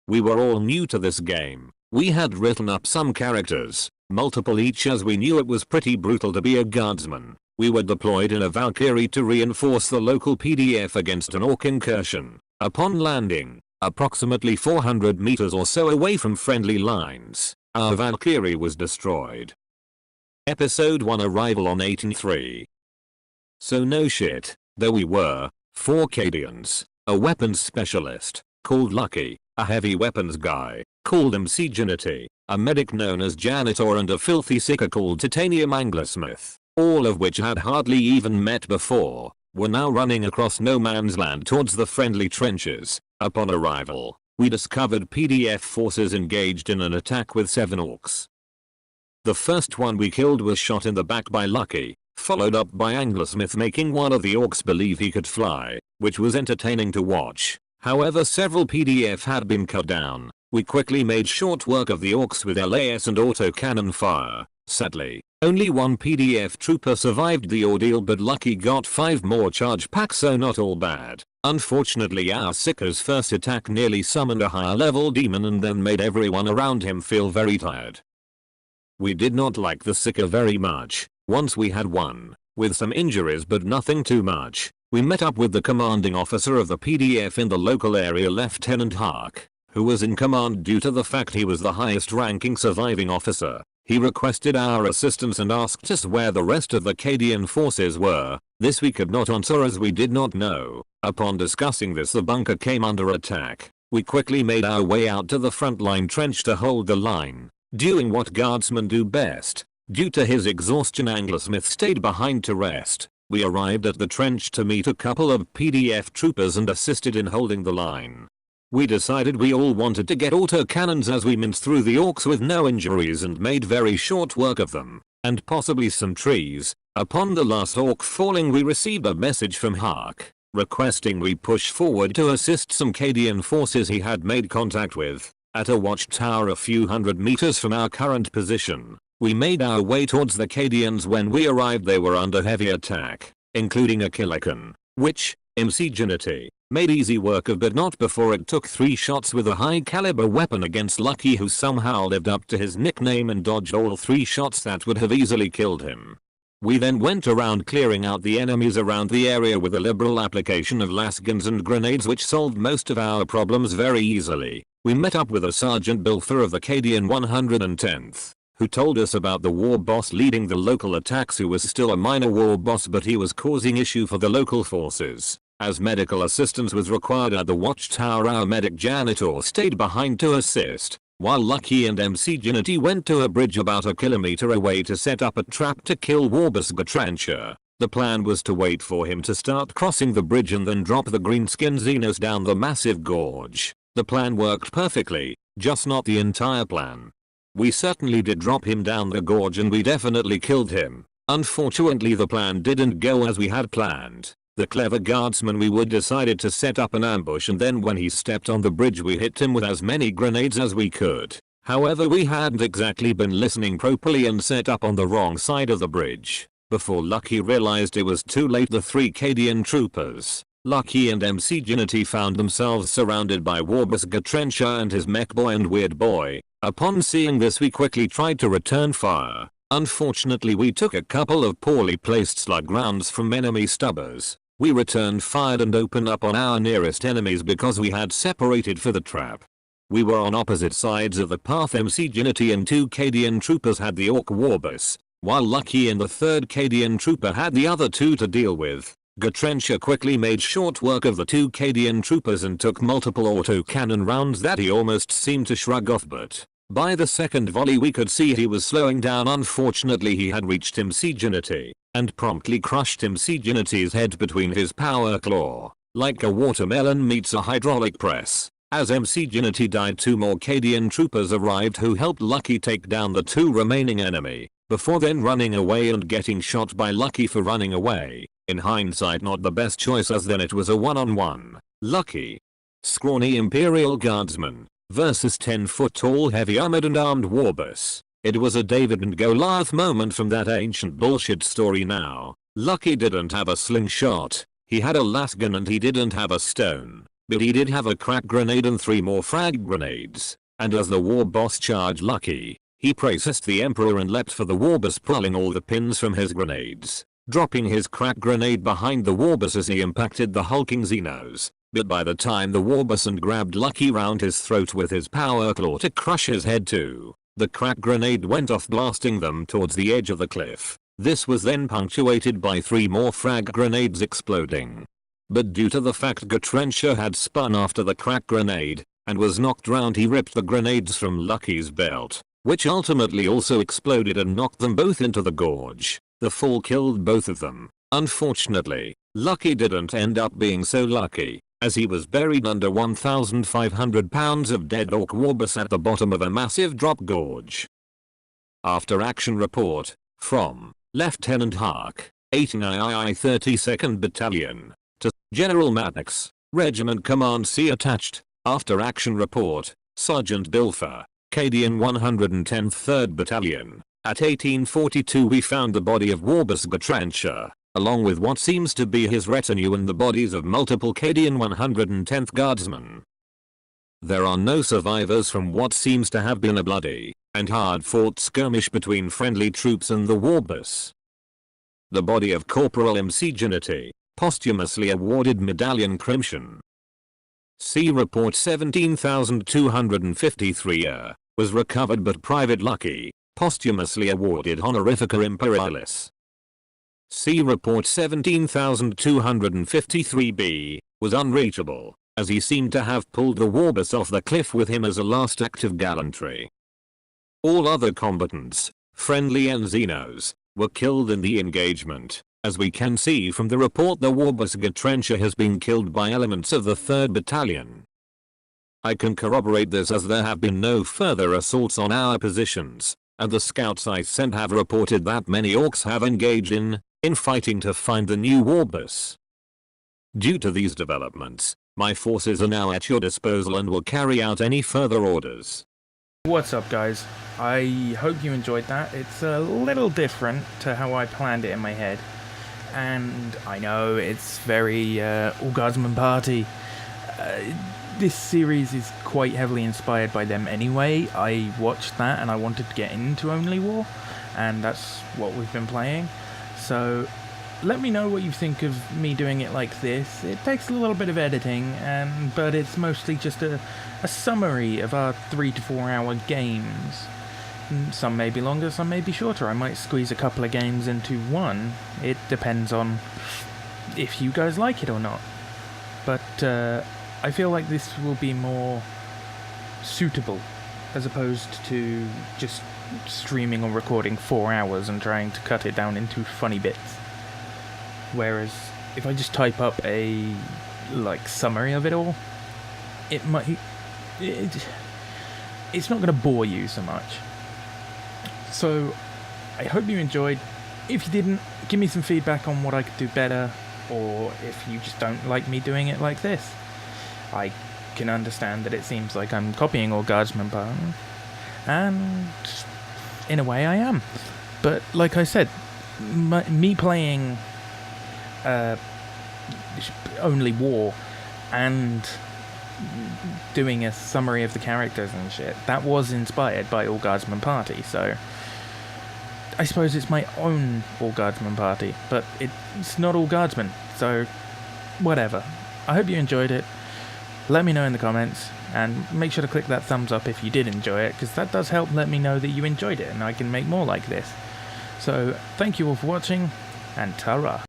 We were all new to this game. We had written up some characters, multiple each, as we knew it was pretty brutal to be a guardsman. We were deployed in a Valkyrie to reinforce the local PDF against an orc incursion. Upon landing, approximately 400 meters or so away from friendly lines, our Valkyrie was destroyed. Episode 1 Arrival on Aten 3. So no shit, there we were, 4 Cadians, a weapons specialist, called Lucky, a heavy weapons guy, called MC Ginity, a medic known as Janitor, and a filthy seeker called Titanium Anglesmith, all of which had hardly even met before, were now running across no man's land towards the friendly trenches. Upon arrival, we discovered PDF forces engaged in an attack with 7 orcs. The first one we killed was shot in the back by Lucky, followed up by Anglesmith making one of the orcs believe he could fly, which was entertaining to watch. However, several PDF had been cut down. We quickly made short work of the orcs with LAS and autocannon fire. Sadly, only one PDF trooper survived the ordeal, but Lucky got 5 more charge packs, so not all bad. Unfortunately, our Seeker's first attack nearly summoned a higher level demon and then made everyone around him feel very tired. We did not like the Seeker very much. Once we had one, with some injuries but nothing too much, we met up with the commanding officer of the PDF in the local area, Lieutenant Hark, who was in command due to the fact he was the highest ranking surviving officer. He requested our assistance and asked us where the rest of the Cadian forces were. This we could not answer as we did not know. Upon discussing this, the bunker came under attack. We quickly made our way out to the frontline trench to hold the line, doing what guardsmen do best. Due to his exhaustion, Anglesmith stayed behind to rest. We arrived at the trench to meet a couple of PDF troopers and assisted in holding the line. We decided we all wanted to get autocannons as we minced through the orcs with no injuries and made very short work of them, and possibly some trees. Upon the last orc falling, we received a message from Hark, requesting we push forward to assist some Cadian forces he had made contact with, at a watchtower a few hundred meters from our current position. We made our way towards the Cadians. When we arrived, they were under heavy attack, including a Killican, which MC Ginity made easy work of, but not before it took 3 shots with a high caliber weapon against Lucky, who somehow lived up to his nickname and dodged all 3 shots that would have easily killed him. We then went around clearing out the enemies around the area with a liberal application of lasguns and grenades, which solved most of our problems very easily. We met up with a Sergeant Bilfer of the Cadian 110th. Who told us about the war boss leading the local attacks, who was still a minor war boss, but he was causing issue for the local forces. As medical assistance was required at the watchtower, our medic Janitor stayed behind to assist, while Lucky and MC Ginity went to a bridge about a kilometer away to set up a trap to kill Warbus Gatrancher. The plan was to wait for him to start crossing the bridge and then drop the greenskin Xenos down the massive gorge. The plan worked perfectly, just not the entire plan. We certainly did drop him down the gorge and we definitely killed him. Unfortunately, the plan didn't go as we had planned. The clever guardsman we would decided to set up an ambush, and then when he stepped on the bridge we hit him with as many grenades as we could. However, we hadn't exactly been listening properly and set up on the wrong side of the bridge. Before Lucky realized it was too late, the 3 Cadian troopers, Lucky and MC Ginity, found themselves surrounded by Warbus Gatrancher and his mech boy and weird boy. Upon seeing this, we quickly tried to return fire. Unfortunately, we took a couple of poorly placed slug rounds from enemy stubbers. We returned fire and opened up on our nearest enemies because we had separated for the trap. We were on opposite sides of the path. MC Ginity and 2 Cadian troopers had the orc Warbus, while Lucky and the 3rd Cadian trooper had the other 2 to deal with. Gatrancher quickly made short work of the 2 Cadian troopers and took multiple autocannon rounds that he almost seemed to shrug off, but by the second volley we could see he was slowing down. Unfortunately, he had reached MC Ginity and promptly crushed MC Ginity's head between his power claw, like a watermelon meets a hydraulic press. As MC Ginity died, 2 more Cadian troopers arrived who helped Lucky take down the 2 remaining enemy, before then running away and getting shot by Lucky for running away. In hindsight, not the best choice, as then it was a one-on-one. Lucky, scrawny Imperial Guardsman versus 10-foot tall heavy armored and armed Warbus. It was a David and Goliath moment from that ancient bullshit story. Now, Lucky didn't have a slingshot, he had a lasgun, and he didn't have a stone. but he did have a crack grenade and 3 more frag grenades, and as the war boss charged Lucky, he processed the Emperor and leapt for the Warbus, pulling all the pins from his grenades, dropping his crack grenade behind the Warbus as he impacted the hulking Xenos. But by the time the Warbus and grabbed Lucky round his throat with his power claw to crush his head too, the crack grenade went off, blasting them towards the edge of the cliff. This was then punctuated by 3 more frag grenades exploding. But due to the fact Gatrencher had spun after the crack grenade and was knocked round, he ripped the grenades from Lucky's belt, which ultimately also exploded and knocked them both into the gorge. The fall killed both of them. Unfortunately, Lucky didn't end up being so lucky, as he was buried under 1,500 pounds of dead Orc Warbus at the bottom of a massive drop gorge. After action report from Lieutenant Hark, 18 II 32nd Battalion, to General Maddox, Regiment Command C attached. After action report, Sergeant Bilfer, Cadian 110th 3rd Battalion. At 1842 we found the body of Warbus Gatrencher, along with what seems to be his retinue and the bodies of multiple Cadian 110th Guardsmen. There are no survivors from what seems to have been a bloody and hard-fought skirmish between friendly troops and the Warbus. The body of Corporal MC Genity, posthumously awarded Medallion Crimson. See Report 17253 was recovered, but Private Lucky, posthumously awarded Honorifica Imperialis. See Report 17253B, was unreachable, as he seemed to have pulled the Warbus off the cliff with him as a last act of gallantry. All other combatants, friendly and Xenos, were killed in the engagement. As we can see from the report, the Warbus Gatrencher has been killed by elements of the 3rd Battalion. I can corroborate this as there have been no further assaults on our positions, and the scouts I sent have reported that many Orcs have engaged in fighting to find the new Warbus. Due to these developments, my forces are now at your disposal and will carry out any further orders. What's up, guys? I hope you enjoyed that. It's a little different to how I planned it in my head. And I know it's very All Guardsman Party. This series is quite heavily inspired by them anyway. I watched that and I wanted to get into Only War, and that's what we've been playing. So let me know what you think of me doing it like this. It takes a little bit of editing, but it's mostly just a summary of our 3 to 4 hour games. Some may be longer, some may be shorter. I might squeeze a couple of games into one. It depends on if you guys like it or not. But I feel like this will be more suitable as opposed to just streaming or recording 4 hours and trying to cut it down into funny bits. Whereas if I just type up a summary of it all, it's not going to bore you so much. So I hope you enjoyed. If you didn't, give me some feedback on what I could do better, or if you just don't like me doing it like this. I can understand that it seems like I'm copying All Guardsman Party, and in a way I am. But like I said, me playing Only War and doing a summary of the characters and shit, that was inspired by All Guardsman Party, so I suppose it's my own All Guardsman Party, but it's not All Guardsmen, so whatever. I hope you enjoyed it. Let me know in the comments, and make sure to click that thumbs up if you did enjoy it, because that does help let me know that you enjoyed it and I can make more like this. So thank you all for watching, and ta-ra.